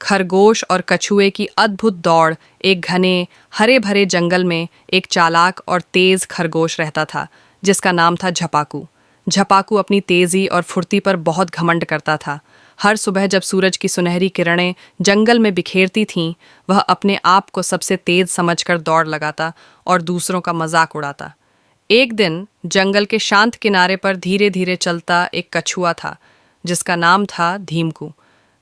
खरगोश और कछुए की अद्भुत दौड़। एक घने हरे भरे जंगल में एक चालाक और तेज खरगोश रहता था जिसका नाम था झपाकू। झपाकू अपनी तेजी और फुर्ती पर बहुत घमंड करता था। हर सुबह जब सूरज की सुनहरी किरणें जंगल में बिखेरती थीं, वह अपने आप को सबसे तेज समझकर दौड़ लगाता और दूसरों का मजाक उड़ाता। एक दिन जंगल के शांत किनारे पर धीरे धीरे चलता एक कछुआ था जिसका नाम था धीमकू।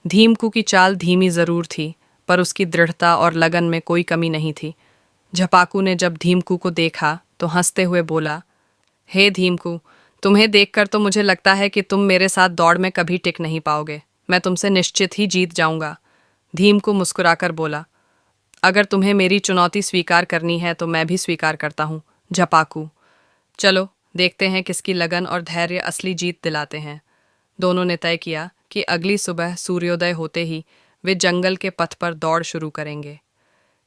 धीमकू की चाल धीमी जरूर थी, पर उसकी दृढ़ता और लगन में कोई कमी नहीं थी। झपाकू ने जब धीमकू को देखा तो हंसते हुए बोला, हे धीमकू, तुम्हें देखकर तो मुझे लगता है कि तुम मेरे साथ दौड़ में कभी टिक नहीं पाओगे। मैं तुमसे निश्चित ही जीत जाऊंगा। धीमकू मुस्कुराकर बोला, अगर तुम्हें मेरी चुनौती स्वीकार करनी है तो मैं भी स्वीकार करता हूँ झपाकू। चलो देखते हैं किसकी लगन और धैर्य असली जीत दिलाते हैं। दोनों ने तय किया कि अगली सुबह सूर्योदय होते ही वे जंगल के पथ पर दौड़ शुरू करेंगे।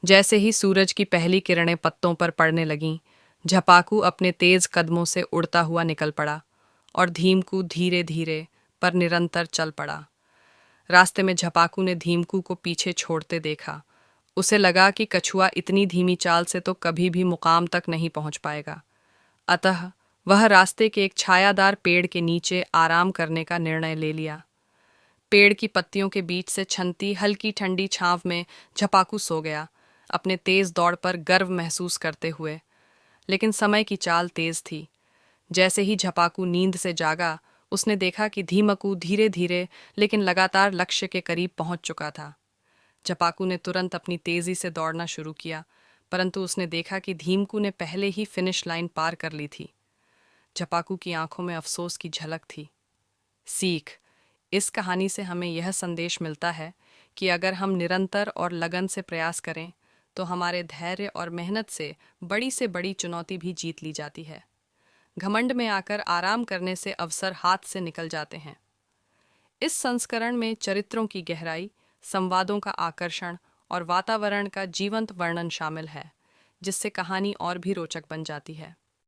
जैसे ही सूरज की पहली किरणें पत्तों पर पड़ने लगीं, झपाकू अपने तेज कदमों से उड़ता हुआ निकल पड़ा और धीमकू धीरे धीरे पर निरंतर चल पड़ा। रास्ते में झपाकू ने धीमकू को पीछे छोड़ते देखा। उसे लगा कि कछुआ इतनी धीमी चाल से तो कभी भी मुकाम तक नहीं पहुंच पाएगा। अतः वह रास्ते के एक छायादार पेड़ के नीचे आराम करने का निर्णय ले लिया। पेड़ की पत्तियों के बीच से छनती हल्की ठंडी छांव में झपाकू सो गया, अपने तेज दौड़ पर गर्व महसूस करते हुए। लेकिन समय की चाल तेज थी। जैसे ही झपाकू नींद से जागा, उसने देखा कि धीमकू धीरे धीरे लेकिन लगातार लक्ष्य के करीब पहुंच चुका था। झपाकू ने तुरंत अपनी तेजी से दौड़ना शुरू किया, परंतु उसने देखा कि धीमकू ने पहले ही फिनिश लाइन पार कर ली थी। झपाकू की आंखों में अफसोस की झलक थी। सीख। इस कहानी से हमें यह संदेश मिलता है कि अगर हम निरंतर और लगन से प्रयास करें तो हमारे धैर्य और मेहनत से बड़ी चुनौती भी जीत ली जाती है। घमंड में आकर आराम करने से अवसर हाथ से निकल जाते हैं। इस संस्करण में चरित्रों की गहराई, संवादों का आकर्षण और वातावरण का जीवंत वर्णन शामिल है, जिससे कहानी और भी रोचक बन जाती है।